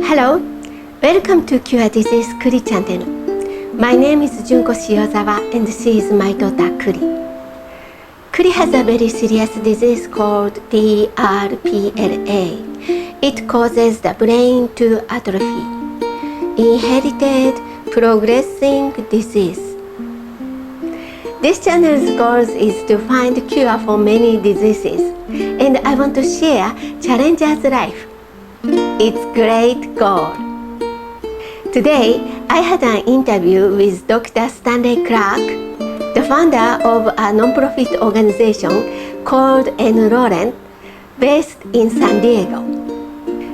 Hello, welcome to Cure Disease Kuri channel. My name is Junko Shiozawa and she is my daughter Kuri. Kuri has a very serious disease called DRPLA. It causes the brain to atrophy. Inherited progressing disease. This channel's goal is to find a cure for many diseases, and I want to share Challenger's life. It's great goal. Today, I had an interview with Dr. Stanley Crooke, the founder of a non-profit organization called n-Lorem, based in San Diego.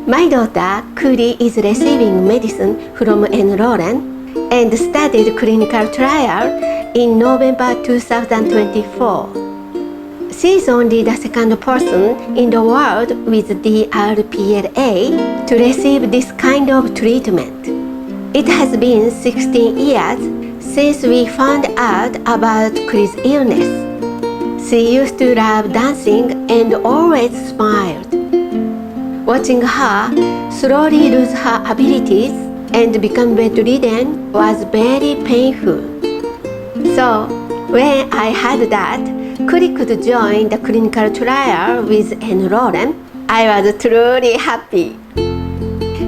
My daughter, Kuri, is receiving medicine from n-Lorem and started clinical trial in November 2024. She is only the second person in the world with DRPLA to receive this kind of treatment. It has been 16 years since we found out about Kuri's illness. She used to love dancing and always smiled. Watching her slowly lose her abilities and become bedridden was very painful. So, when I heard that Kuri could join the clinical trial with n-Lorem, I was truly happy.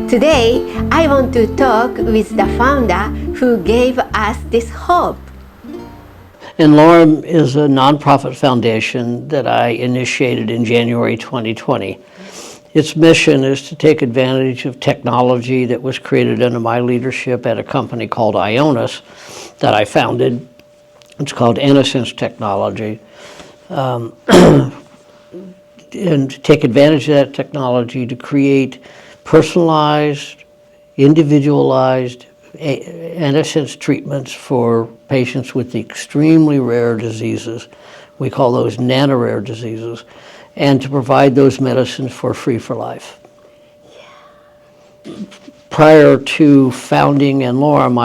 Today, I want to talk with the founder who gave us this hope. n-Lorem is a nonprofit foundation that I initiated in January 2020. Its mission is to take advantage of technology that was created under my leadership at a company called Ionis that I founded. It's called Innocence Technology. And to take advantage of that technology to create personalized, individualized innocence treatments for patients with extremely rare diseases. We call those nano-rare diseases, and to provide those medicines for free for life. Prior to founding n-Lorem,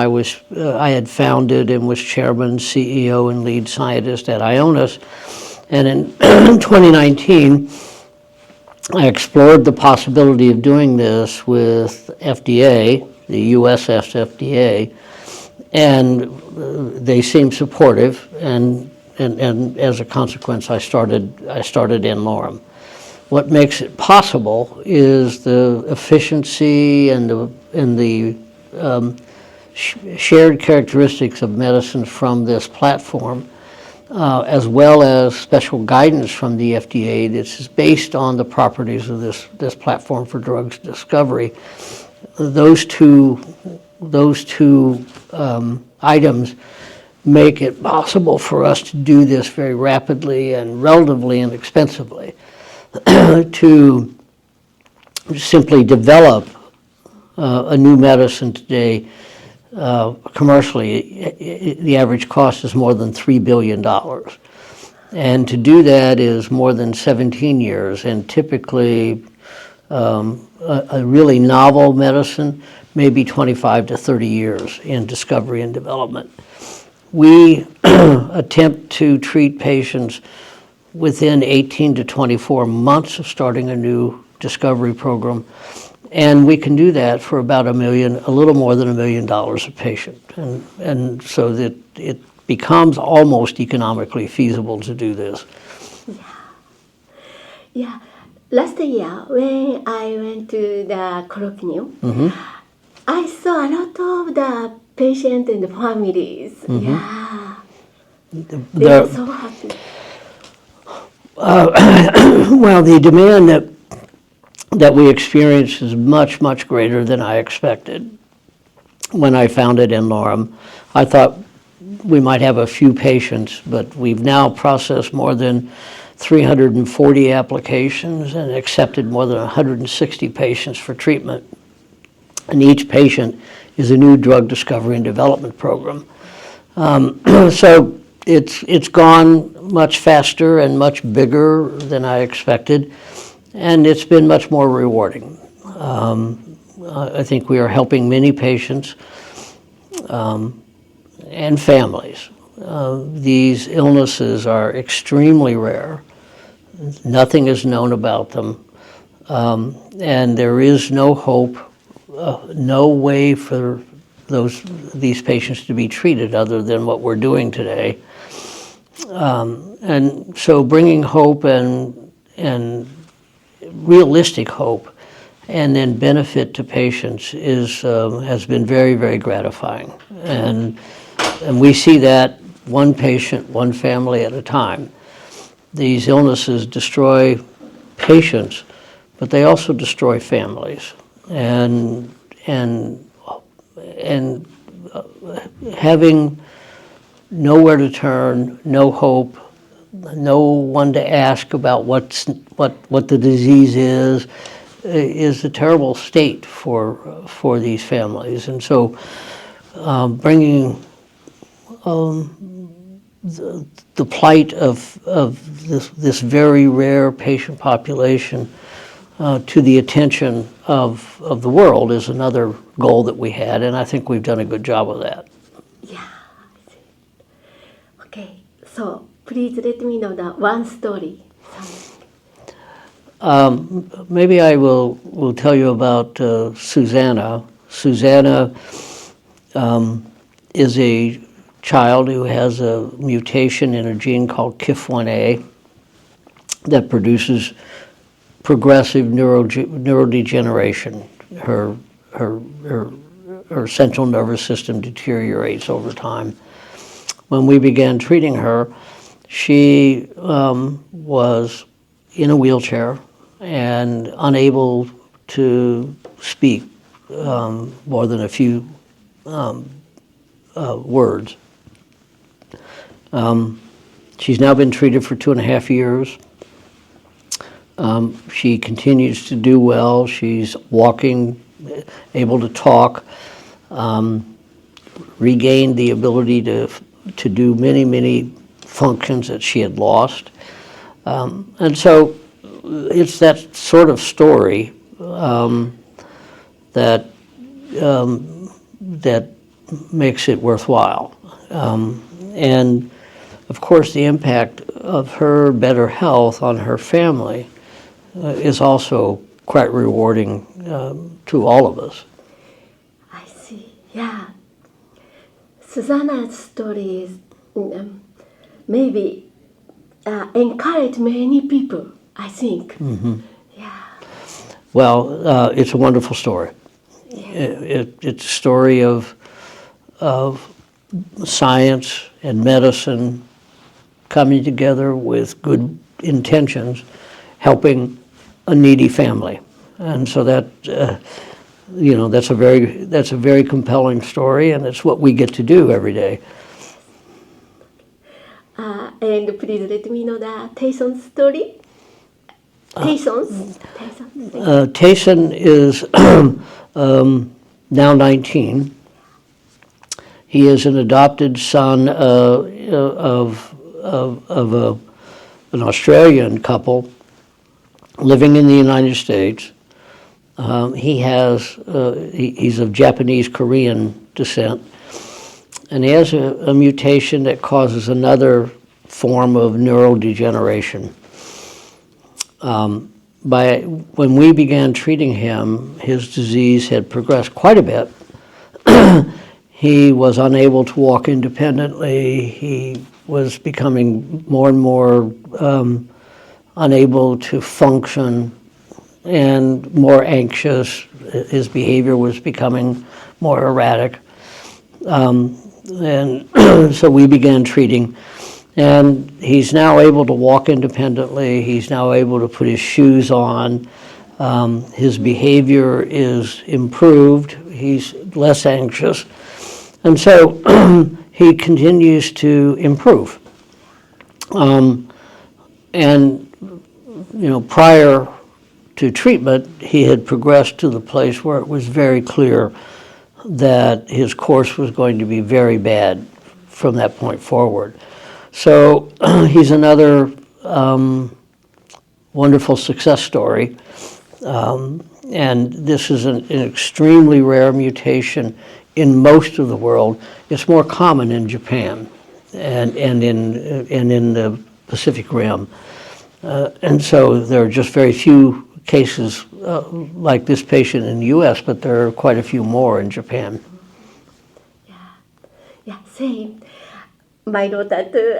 I had founded and was chairman, CEO, and lead scientist at Ionis. And in 2019, I explored the possibility of doing this with FDA, the US FDA, and they seemed supportive, and as a consequence, I started n-Lorem. What makes it possible is the efficiency and the shared characteristics of medicine from this platform, as well as special guidance from the FDA that's based on the properties of this platform for drugs discovery. Those two items make it possible for us to do this very rapidly and relatively inexpensively. To simply develop a new medicine today, commercially, the average cost is more than $3 billion. And to do that is more than 17 years, and typically a really novel medicine, maybe 25 to 30 years in discovery and development. We attempt to treat patients within 18 to 24 months of starting a new discovery program. And we can do that for about a little more than $1 million a patient. And so that it becomes almost economically feasible to do this. Yeah. Last year, when I went to the colloquium, I saw a lot of the patients and families. Yeah. They were so happy. Well, the demand that we experience is much, much greater than I expected. When I founded n-Lorem, I thought we might have a few patients, but we've now processed more than 340 applications and accepted more than 160 patients for treatment. And each patient is a new drug discovery and development program. So it's gone much faster and much bigger than I expected, and it's been much more rewarding. I think we are helping many patients and families. These illnesses are extremely rare. Nothing is known about them, and there is no hope no way for these patients to be treated other than what we're doing today. And so bringing hope and realistic hope and then benefit to patients has been very, very gratifying. And we see that one patient, one family at a time. These illnesses destroy patients, but they also destroy families. And having nowhere to turn, no hope, no one to ask about what the disease is a terrible state for these families. And so bringing the plight of this very rare patient population to the attention of the world is another goal that we had, and I think we've done a good job of that. Yeah, I see. Okay, so please let me know that one story. Maybe I will tell you about Susanna. Susanna is a child who has a mutation in a gene called KIF1A that produces progressive neurodegeneration. Her central nervous system deteriorates over time. When we began treating her, she was in a wheelchair and unable to speak more than a few words. She's now been treated for 2.5 years. She continues to do well. She's walking, able to talk, regained the ability to do many, many functions that she had lost. And so it's that sort of story that makes it worthwhile. And of course, the impact of her better health on her family is also quite rewarding to all of us. I see. Yeah. Susanna's story is maybe encourage many people, I think. Mm-hmm. Yeah. Well, it's a wonderful story. Yeah. It's a story of science and medicine coming together with good intentions, helping a needy family, and so that that's a very compelling story, and it's what we get to do every day. And please let me know the Tayson's story. Tayson's. Tayson is now 19. He is an adopted son of an Australian couple living in the United States. He's of Japanese Korean descent, and he has a mutation that causes another form of neurodegeneration. When we began treating him, his disease had progressed quite a bit. He was unable to walk independently. He was becoming more and more unable to function and more anxious. His behavior was becoming more erratic. And so we began treating. And he's now able to walk independently. He's now able to put his shoes on. His behavior is improved. He's less anxious. And so he continues to improve. And prior to treatment, he had progressed to the place where it was very clear that his course was going to be very bad from that point forward. So he's another wonderful success story. And this is an extremely rare mutation in most of the world. It's more common in Japan and in the Pacific Rim. And so there are just very few cases like this patient in the U.S., but there are quite a few more in Japan. Yeah, same. My daughter too.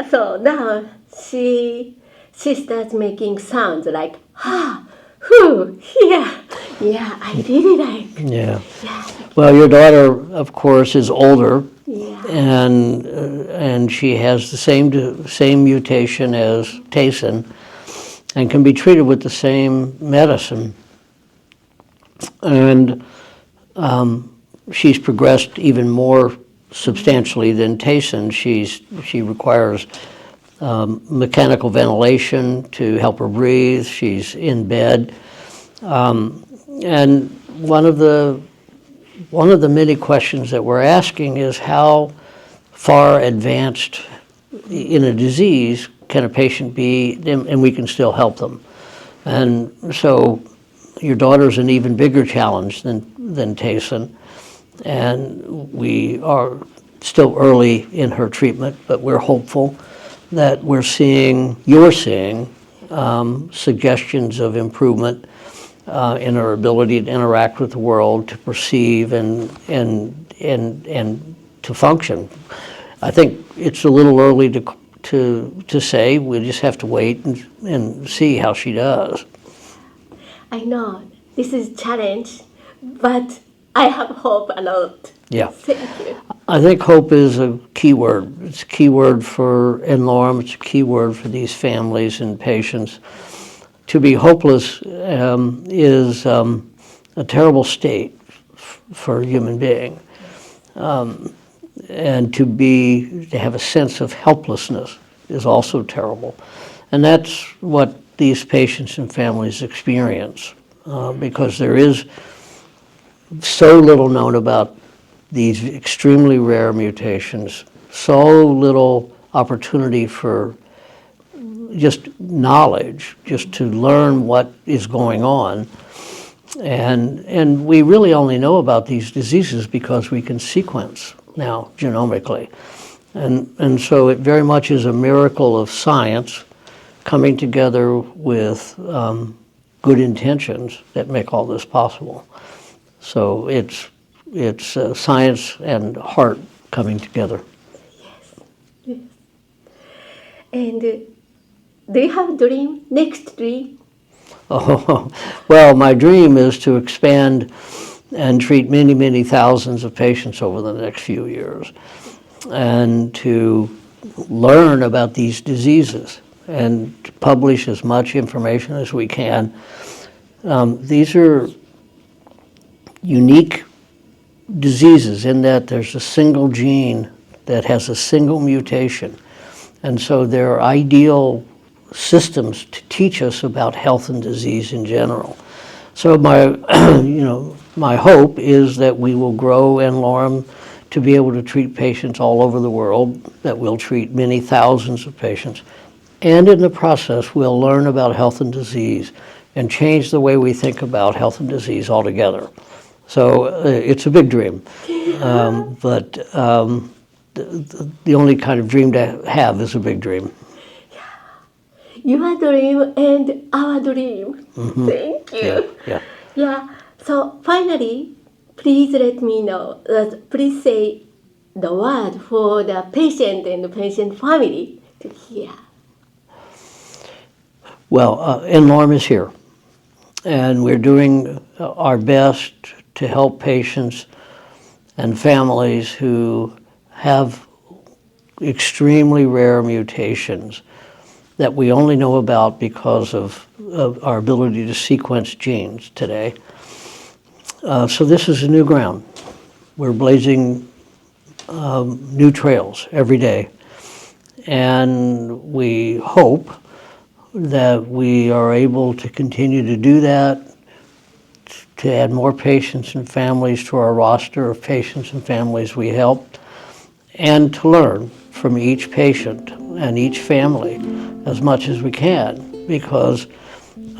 So now she starts making sounds like ha, whoo, yeah, yeah. I really like. Yeah. Yeah. Well, your daughter, of course, is older, Yeah. and she has the same mutation as Tayson, and can be treated with the same medicine. And she's progressed even more substantially than Tayson. She requires mechanical ventilation to help her breathe. She's in bed, and one of the many questions that we're asking is how far advanced in a disease can a patient be, and we can still help them. And so your daughter's an even bigger challenge than Tayson, and we are still early in her treatment, but we're hopeful that you're seeing suggestions of improvement in her ability to interact with the world, to perceive and to function. I think it's a little early to say. We just have to wait and see how she does. I know this is a challenge, but I have hope a lot. Yeah. Thank you. I think hope is a key word. It's a key word for n-Lorem. It's a key word for these families and patients. To be hopeless is a terrible state for a human being. And to have a sense of helplessness is also terrible. And that's what these patients and families experience, because there is so little known about these extremely rare mutations, so little opportunity for just knowledge, just to learn what is going on. And we really only know about these diseases because we can sequence now genomically. And so it very much is a miracle of science coming together with good intentions that make all this possible. So it's science and heart coming together. Yes. And do you have a dream? Next dream? Oh, well, my dream is to expand and treat many, many thousands of patients over the next few years, and to learn about these diseases and to publish as much information as we can. These are unique diseases in that there's a single gene that has a single mutation. And so they're ideal systems to teach us about health and disease in general. So my hope is that we will grow n-Lorem to be able to treat patients all over the world, that we'll treat many thousands of patients. And in the process, we'll learn about health and disease and change the way we think about health and disease altogether. So it's a big dream, but the only kind of dream to have is a big dream. Your dream and our dream. Mm-hmm. Thank you. Yeah. So finally, please let me know. Please say the word for the patient and the patient family to hear. Well, n-Lorem is here, and we're doing our best to help patients and families who have extremely rare mutations that we only know about because of our ability to sequence genes today. So this is a new ground. We're blazing new trails every day, and we hope that we are able to continue to do that, to add more patients and families to our roster of patients and families we help, and to learn from each patient and each family as much as we can, because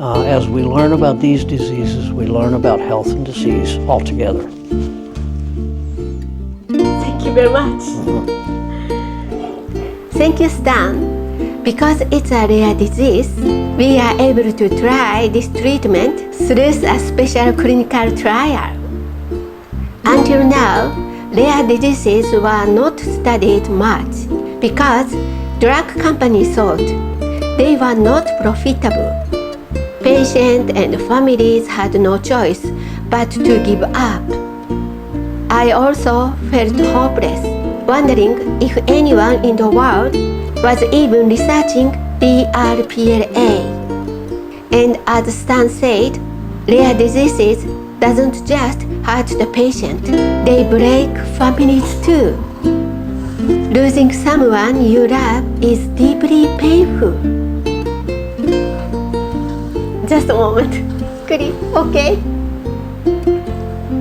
as we learn about these diseases, we learn about health and disease altogether. Thank you very much. Mm-hmm. Thank you, Stan. Because it's a rare disease, we are able to try this treatment through a special clinical trial. Until now, rare diseases were not studied much because drug companies thought they were not profitable. Patients and families had no choice but to give up. I also felt hopeless, wondering if anyone in the world was even researching DRPLA. And as Stan said, rare diseases doesn't just hurt the patient, they break families too. Losing someone you love is deeply painful. Just a moment. Kuri, okay?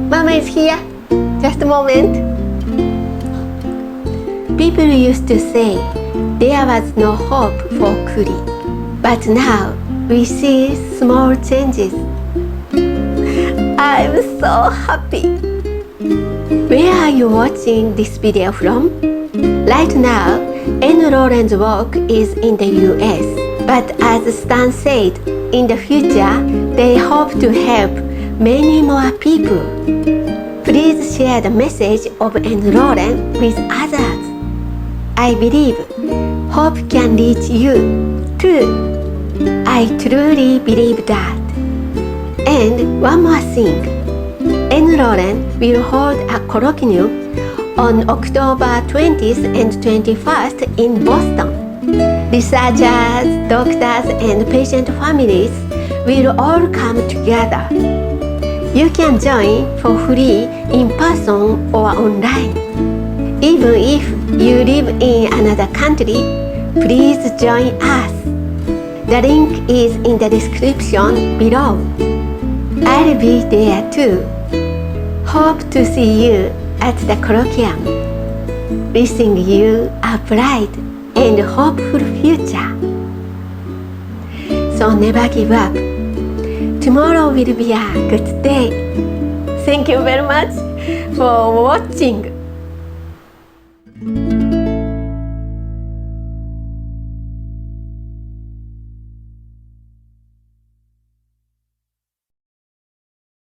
Mama is here. Just a moment. People used to say there was no hope for Kuri, but now we see small changes. I'm so happy. Where are you watching this video from? Right now, n-Lorem's work is in the US, but as Stan said, in the future, they hope to help many more people. Please share the message of n-Lorem with others. I believe hope can reach you too. I truly believe that. And one more thing, n-Lorem will hold a colloquium on October 20th and 21st in Boston. Researchers, doctors, and patient families will all come together. You can join for free in person or online. Even if you live in another country, please join us. The link is in the description below. I'll be there too. Hope to see you at the colloquium. Wishing you a bright and hopeful future. So never give up. Tomorrow will be a good day. Thank you very much for watching.